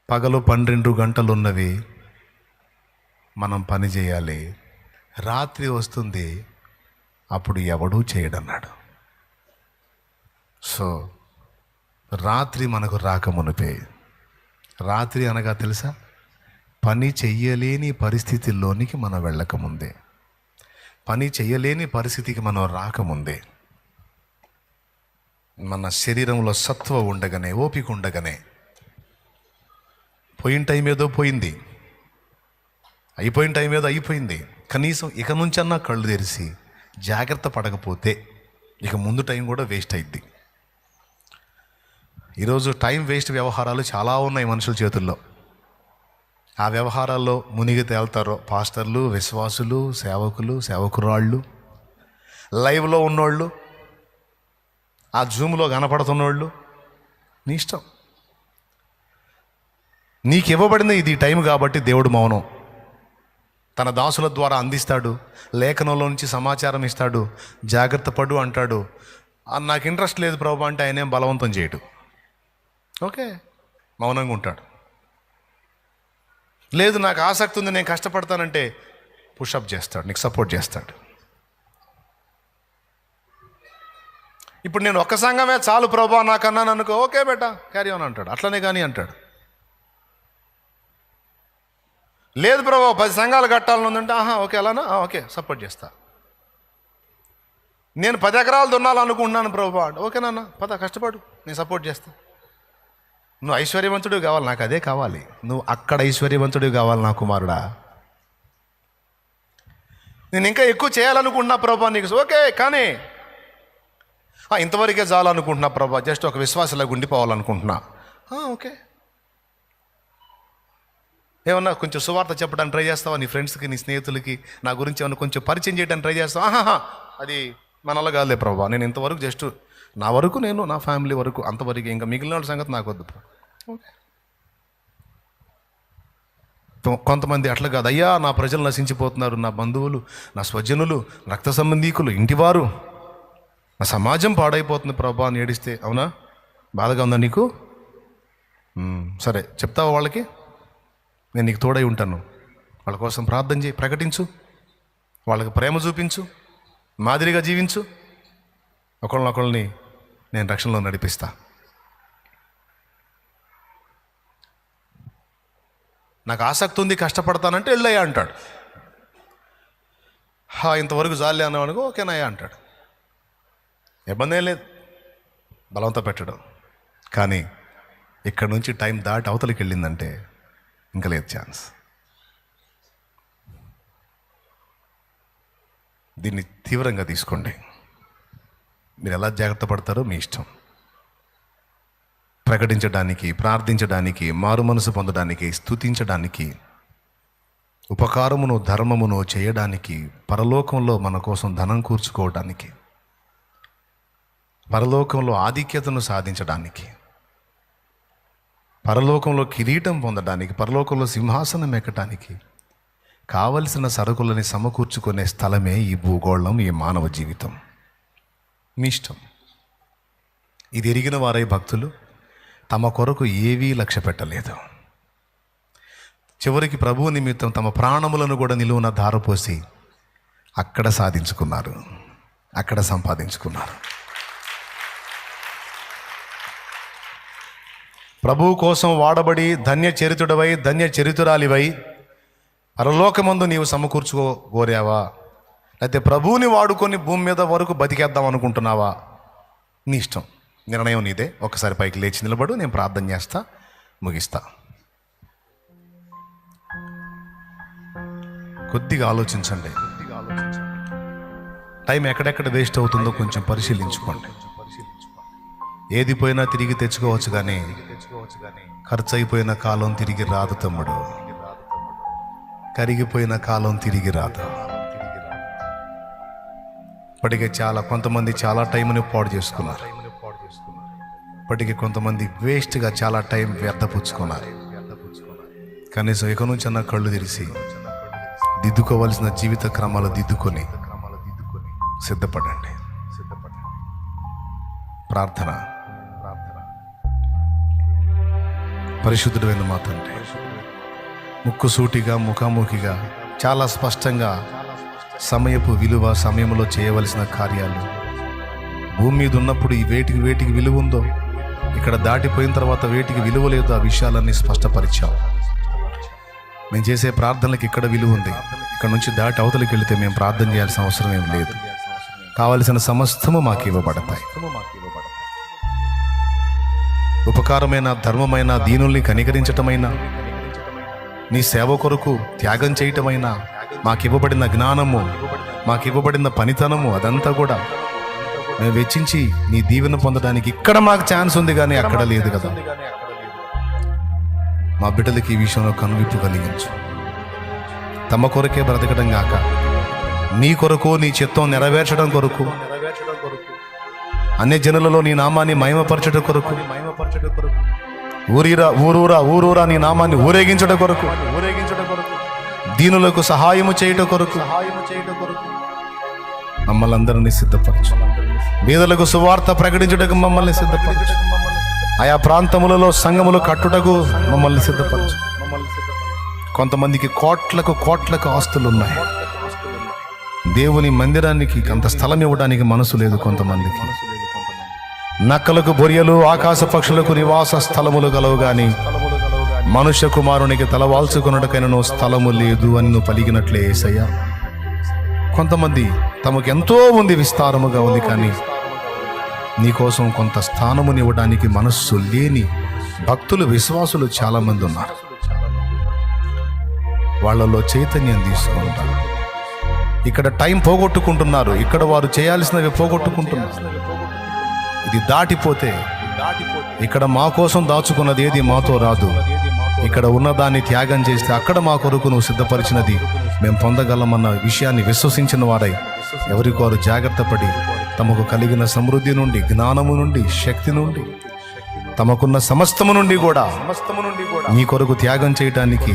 పగలు 12 గంటలున్నవి మనం పని చేయాలి. రాత్రి వస్తుంది, అప్పుడు ఎవడూ చేయడన్నాడు. సో రాత్రి మనకు రాకమునిపే, రాత్రి అనగా తెలుసా, పని చెయ్యలేని పరిస్థితుల్లోనికి మనం వెళ్ళకముందే, పని చెయ్యలేని పరిస్థితికి మనం రాకముందే, మన శరీరంలో సత్వ ఉండగానే, ఓపిక ఉండగానే, పోయిన టైం ఏదో పోయింది, అయిపోయిన టైం ఏదో అయిపోయింది, కనీసం ఇక నుంచన్నా కళ్ళు తెరిచి జాగ్రత్త పడకపోతే ఇక ముందు టైం కూడా వేస్ట్ అయింది. ఈరోజు టైం వేస్ట్ వ్యవహారాలు చాలా ఉన్నాయి మనుషుల చేతుల్లో. ఆ వ్యవహారాల్లో మునిగి తేల్తారో పాస్టర్లు, విశ్వాసులు, సేవకులు, సేవకురాళ్ళు, లైవ్లో ఉన్నోళ్ళు, ఆ జూమ్లో కనపడుతున్నోళ్ళు. నీ ఇష్టం. నీకు ఇవ్వబడిన ఇది టైం కాబట్టి దేవుడు మౌనం. తన దాసుల ద్వారా అందిస్తాడు, లేఖనంలో నుంచి సమాచారం ఇస్తాడు, జాగ్రత్త పడు అంటాడు. నాకు ఇంట్రెస్ట్ లేదు ప్రభు అంటే ఆయనేం బలవంతం చేయడు. ఓకే, మౌనంగా ఉంటాడు. లేదు నాకు ఆసక్తి ఉంది, నేను కష్టపడతానంటే పుషప్ చేస్తాడు, నీకు సపోర్ట్ చేస్తాడు. ఇప్పుడు నేను ఒక్క సంఘమే చాలు ప్రభా నాకన్నాను అనుకో, ఓకే బేటా క్యారీ ఆన్ అంటాడు, అట్లనే కానీ అంటాడు. లేదు ప్రభా 10 సంఘాలు కట్టాలని ఉందంటే ఓకే అలానా, ఓకే సపోర్ట్ చేస్తా. నేను 10 ఎకరాలు దున్నాలనుకుంటున్నాను ప్రభా అంటే, ఓకే నాన్న పద కష్టపడు, నేను సపోర్ట్ చేస్తా. నువ్వు ఐశ్వర్యవంతుడు కావాలి, నాకు అదే కావాలి. నువ్వు అక్కడ ఐశ్వర్యవంతుడు కావాలి నా కుమారుడా. నేను ఇంకా ఎక్కువ చేయాలనుకుంటున్నా ప్రభా నీకు, ఓకే కానీ ఇంతవరకే చాలనుకుంటున్నా ప్రభా, జస్ట్ ఒక విశ్వాసలాగా ఉండిపోవాలనుకుంటున్నా, ఓకే. ఏమన్నా కొంచెం సువార్త చెప్పడానికి ట్రై చేస్తావా, నీ ఫ్రెండ్స్కి, నీ స్నేహితులకి నా గురించి ఏమన్నా కొంచెం పరిచయం చేయడానికి ట్రై చేస్తావా? అది మనలో కాదులే ప్రభా, నేను ఇంతవరకు జస్ట్ నా వరకు, నేను నా ఫ్యామిలీ వరకు, అంతవరకు, ఇంకా మిగిలిన వాళ్ళ సంగతి నాకు వద్దు. ఓకే. కొంతమంది అట్లా కాదు, అయ్యా నా ప్రజలు నశించిపోతున్నారు, నా బంధువులు, నా స్వజనులు, రక్త సంబంధీకులు, ఇంటివారు, నా సమాజం పాడైపోతుంది ప్రభా అని ఏడిస్తే, అవునా బాధగా ఉందా నీకు? సరే చెప్తావా వాళ్ళకి, నేను నీకు తోడై ఉంటాను, వాళ్ళ కోసం ప్రార్థన చేయి, ప్రకటించు, వాళ్ళకి ప్రేమ చూపించు, మాదిరిగా జీవించు, ఒకళ్ళని నేను రక్షణలో నడిపిస్తా. నాకు ఆసక్తి ఉంది, కష్టపడతానంటే వెళ్ళయ్యా అంటాడు. ఇంతవరకు జాలి అన్నావనుకో, ఓకేనాయా అంటాడు. ఇబ్బంది ఏం లేదు, బలవంతం పెట్టడం. కానీ ఇక్కడ నుంచి టైం దాటి అవతలికి వెళ్ళిందంటే ఇంకా లేదు ఛాన్స్. దీన్ని తీవ్రంగా తీసుకోండి. మీరు ఎలా జాగ్రత్త పడతారో మీ ఇష్టం. ప్రకటించడానికి, ప్రార్థించడానికి, మారు మనసు పొందడానికి, స్తుతించడానికి, ఉపకారమును ధర్మమును చేయడానికి, పరలోకంలో మన కోసం ధనం కూర్చుకోవడానికి, పరలోకంలో ఆధిక్యతను సాధించడానికి, పరలోకంలో కిరీటం పొందడానికి, పరలోకంలో సింహాసనం ఎక్కడానికి కావలసిన సరుకులని సమకూర్చుకునే స్థలమే ఈ భూగోళం, ఈ మానవ జీవితం. మీ ఇష్టం. ఇది ఎరిగిన వారై భక్తులు తమ కొరకు ఏవీ లక్ష్య పెట్టలేదు. చివరికి ప్రభువు నిమిత్తం తమ ప్రాణములను కూడా నిలువున ధారపోసి అక్కడ సాధించుకున్నారు, అక్కడ సంపాదించుకున్నారు. ప్రభువు కోసం వాడబడి ధన్య చరితుడవై, ధన్య చరితురాలివై పరలోకమందు నీవు సమకూర్చుకోగోరావా, అయితే ప్రభువుని వాడుకొని భూమి మీద వరకు బతికేద్దాం అనుకుంటున్నావా? నీ ఇష్టం, నిర్ణయం నీదే. ఒకసారి పైకి లేచి నిలబడు, నేను ప్రార్థన చేస్తా, ముగిస్తా. కొద్దిగా ఆలోచించండి. టైం ఎక్కడెక్కడ వేస్ట్ అవుతుందో కొంచెం పరిశీలించుకోండి. ఏది పోయినా తిరిగి తెచ్చుకోవచ్చు, కానీ ఖర్చు అయిపోయిన కాలం తిరిగి రాదు తమ్ముడు. కరిగిపోయిన కాలం తిరిగి రాదు. ఇప్పటికే కొంతమంది చాలా టైంని పాడు చేసుకున్నారు. ఇప్పటికీ కొంతమంది వేస్ట్గా చాలా టైం వ్యర్థపుచ్చుకున్నారు. కనీసం ఇక నుంచి అన్న కళ్ళు తెరిచి దిద్దుకోవాల్సిన జీవిత క్రమాలు దిద్దుకొని సిద్ధపడండి. ప్రార్థన. పరిశుద్ధుడైన మా తండ్రి, ముక్కుసూటిగా ముఖాముఖిగా చాలా స్పష్టంగా సమయపు విలువ, సమయంలో చేయవలసిన కార్యాలు, భూమి మీద ఉన్నప్పుడు ఈ వేటికి విలువ ఉందో, ఇక్కడ దాటిపోయిన తర్వాత వేటికి విలువ లేదో ఆ విషయాలన్నీ స్పష్టపరిచాం. మేము చేసే ప్రార్థనలకు ఇక్కడ విలువ ఉంది, ఇక్కడ నుంచి దాటి అవతలికి వెళితే మేము ప్రార్థన చేయాల్సిన అవసరం ఏం లేదు. కావలసిన సమస్తము మాకు ఇవ్వబడతాయి. ఉపకారమైన, ధర్మమైన, దీనుల్ని కనికరించటమైనా, నీ సేవ కొరకు త్యాగం చేయటమైనా, మాకివ్వబడిన జ్ఞానము, మాకివ్వబడిన పనితనము, అదంతా కూడా మేము వెచ్చించి నీ దీవెన పొందడానికి ఇక్కడ మాకు ఛాన్స్ ఉంది, కానీ అక్కడ లేదు కదా. మా బిడ్డలకి ఈ విషయంలో కనువిప్పు కలిగించు. తమ కొరకే బ్రతకడం గాక, నీ కొరకు, నీ చిత్తం నెరవేర్చడం కొరకు, అన్ని జనులలో నీ నామాన్ని మహిమపరచడం కొరకు, ఊరూరా నీ నామాన్ని ఊరేగించడం కొరకు, దీనులకు సహాయము చేయటం కొరకు మమ్మల్ని అందరినీ సిద్ధపరచు. బీదలకు సువార్త ప్రకటించుటకు మమ్మల్ని సిద్ధపరచు. ఆయా ప్రాంతములలో సంఘములు కట్టుటకు మమ్మల్ని సిద్ధపరచు. కొంతమందికి కోట్లకు ఆస్తులు ఉన్నాయి. దేవుని మందిరానికి అంత స్థలం ఇవ్వడానికి మనసు లేదు. కొంతమందికి నక్కలకు బొరియలు, ఆకాశ పక్షులకు నివాస స్థలములు గలవు, గాని మనుష్య కుమారునికి తలవాల్చుకున్నటకైనను స్థలము లేదు అని నువ్వు పలికినట్లే యేసయ్యా. కొంతమంది తమకు ఎంతో ఉంది, విస్తారముగా ఉంది, కానీ నీకోసం కొంత స్థానమునివ్వడానికి మనస్సు లేని భక్తులు, విశ్వాసులు చాలా మంది ఉన్నారు. వాళ్ళలో చైతన్యం తీసుకుంటారు. ఇక్కడ టైం పోగొట్టుకుంటున్నారు, ఇక్కడ వారు చేయాల్సినవి పోగొట్టుకుంటున్నారు. ఇది దాటిపోతే ఇక్కడ మా కోసం దాచుకున్నది ఏది మాతో రాదు. ఇక్కడ ఉన్నదాన్ని త్యాగం చేస్తే అక్కడ మా కొరకు నువ్వు సిద్ధపరిచినది మేము పొందగలమన్న విషయాన్ని విశ్వసించిన వారై ఎవరికి వారు జాగ్రత్త పడి తమకు కలిగిన సమృద్ధి నుండి, జ్ఞానము నుండి, శక్తి నుండి, తమకున్న సమస్తము నుండి కూడా నీ కొరకు త్యాగం చేయటానికి,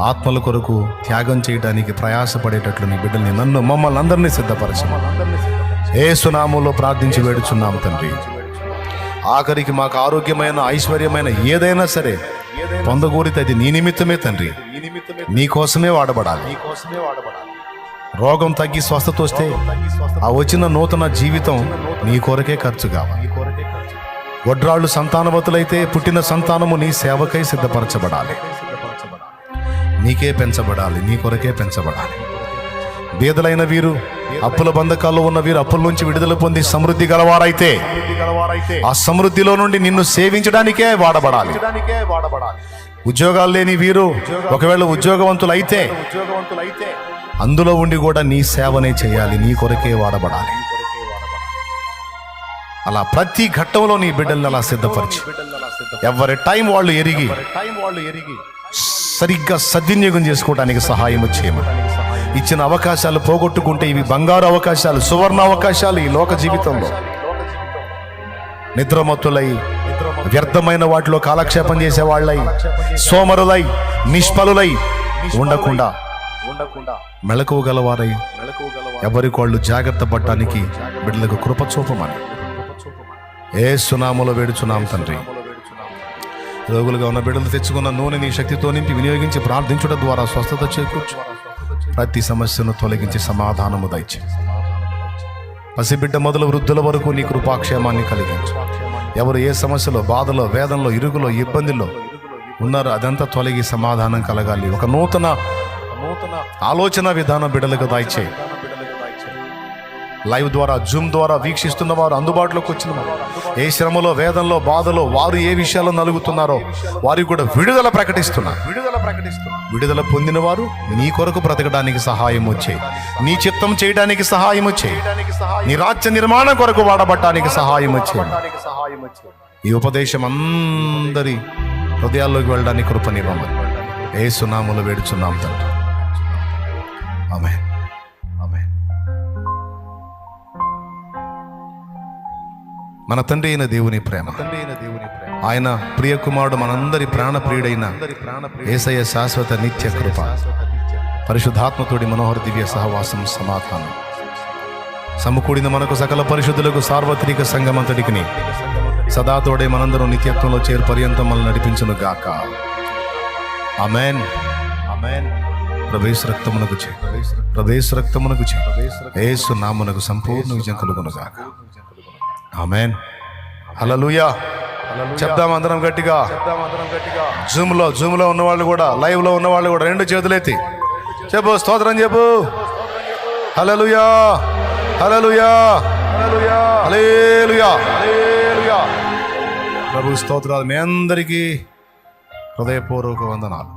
ఆత్మల కొరకు త్యాగం చేయటానికి ప్రయాసపడేటట్లు నీ బిడ్డల్ని, నన్ను, మమ్మల్ని అందరినీ సిద్ధపరచు. యేసు నామములో ప్రార్థించి వేడుచున్నాం తండ్రి. ఆఖరికి మాకు ఆరోగ్యమైన, ఐశ్వర్యమైన ఏదైనా సరే పొందగోరితే అది నీ నిమిత్తమే తండ్రి, నీ కోసమే వాడబడాలి. రోగం తగ్గి స్వస్థత వస్తే ఆ వచ్చిన నూతన జీవితం నీ కొరకే ఖర్చు కావాలి. వడ్రాళ్ళు సంతానవతులైతే పుట్టిన సంతానము నీ సేవకై సిద్ధపరచబడాలి, నీకే పెంచబడాలి, నీ కొరకే పెంచబడాలి. బీదలైన వీరు, అప్పుల బంధకాల్లో ఉన్న వీరు అప్పుల నుంచి విడుదల పొంది సమృద్ధి గలవారైతే ఆ సమృద్ధిలో నుండి నిన్ను సేవించడానికే వాడబడాలి. ఉద్యోగాలు లేని వీరు ఒకవేళ ఉద్యోగవంతులైతే అందులో ఉండి కూడా నీ సేవనే చేయాలి, నీ కొరకే వాడబడాలి. అలా ప్రతి ఘట్టంలో నీ బిడ్డల్ని అలా సిద్ధపరిచి ఎవరి టైం వాళ్ళు ఎరిగి సరిగ్గా సద్వినియోగం చేసుకోవడానికి సహాయం చేయమని. ఇచ్చిన అవకాశాలు పోగొట్టుకుంటే ఇవి బంగారు అవకాశాలు, సువర్ణ అవకాశాలు. ఈ లోక జీవితంలో నిద్రమత్తులై, వ్యర్థమైన వాటిలో కాలక్షేపం చేసే వాళ్ళై, సోమరులై, నిష్ఫలులై ఉండకుండా మెళకువ గలవారై ఎవరికి వాళ్ళు జాగ్రత్త పడటానికి బిడ్డలకు కృప చూపమని యేసు నామములో వేడుచున్నాం తండ్రి. రోగులుగా ఉన్న బిడ్డలు తెచ్చుకున్న నూనె నీ శక్తితో నింపి వినియోగించి ప్రార్థించడం ద్వారా స్వస్థత చేకూర్చు. ప్రతి సమస్యను తొలగించి సమాధానము దయచే. పసిబిడ్డ మొదలు వృద్ధుల వరకు నీ కృపాక్షేమాన్ని కలిగించు. ఎవరు ఏ సమస్యలో, బాధలో, వేదనలో, ఇరుగులో, ఇబ్బందుల్లో ఉన్నారో అదంతా తొలగి సమాధానం కలగాలి. ఒక నూతన ఆలోచన విధానం బిడ్డలకు దయచేయి. లైవ్ ద్వారా, జూమ్ ద్వారా వీక్షిస్తున్న వారు, అందుబాటులోకి వచ్చిన వారు, ఏ శ్రమలో, వేదనలో, బాధలో వారు ఏ విషయాల్లో నలుగుతున్నారో వారికి కూడా విడుదల ప్రకటిస్తున్నారు. విడుదల పొందిన వారు నీ కొరకు బ్రతకడానికి సహాయం వచ్చేయి, నీ చిత్తం చేయడానికి సహాయం వచ్చేయి, నీ రాజ్య నిర్మాణం కొరకు వాడబట్టడానికి సహాయం వచ్చేయి. ఈ ఉపదేశం అందరి హృదయాల్లోకి వెళ్ళడానికి కృపనివ్వమని యేసు నామములో వేడుచున్నాం తండ్రి. ఆమేన్. ఆమేన్. మన తండ్రి అయిన దేవుని ప్రేమ, ఆయన ప్రియ కుమారుడు, మనందరి ప్రాణప్రియుడైన యేసయ్య శాశ్వత నిత్య కృప, పరిశుద్ధాత్మతోడి మనోహర దివ్య సహవాసం, సమాధానం సమకూడిన మనకు సకల పరిశుద్ధులకు సార్వత్రిక సంఘమంతటికి సదా తోడే మనందరం నిత్యత్వంలో చేరు పర్యంతం మనల్ని నడిపించును గాక. ఆమేన్. ఆమేన్. ప్రవేశ రక్తమునకు చే, ప్రవేశ రక్తమునకు చే, యేసు నామమునకు సంపూర్ణ విజయం కలుగును గాక. ఆమేన్. హల్లెలూయా. చెప్దాం అందరం గట్టిగా. జూమ్లో ఉన్నవాళ్ళు కూడా, లైవ్లో ఉన్నవాళ్ళు కూడా రెండు చేతులెత్తి చెప్పు, స్తోత్రం చెప్పు. హల్లెలూయా, హల్లెలూయా, హల్లెలూయా, హల్లెలూయా. ప్రభు స్తోత్రాలు. మీ అందరికీ హృదయపూర్వక వందనాలు.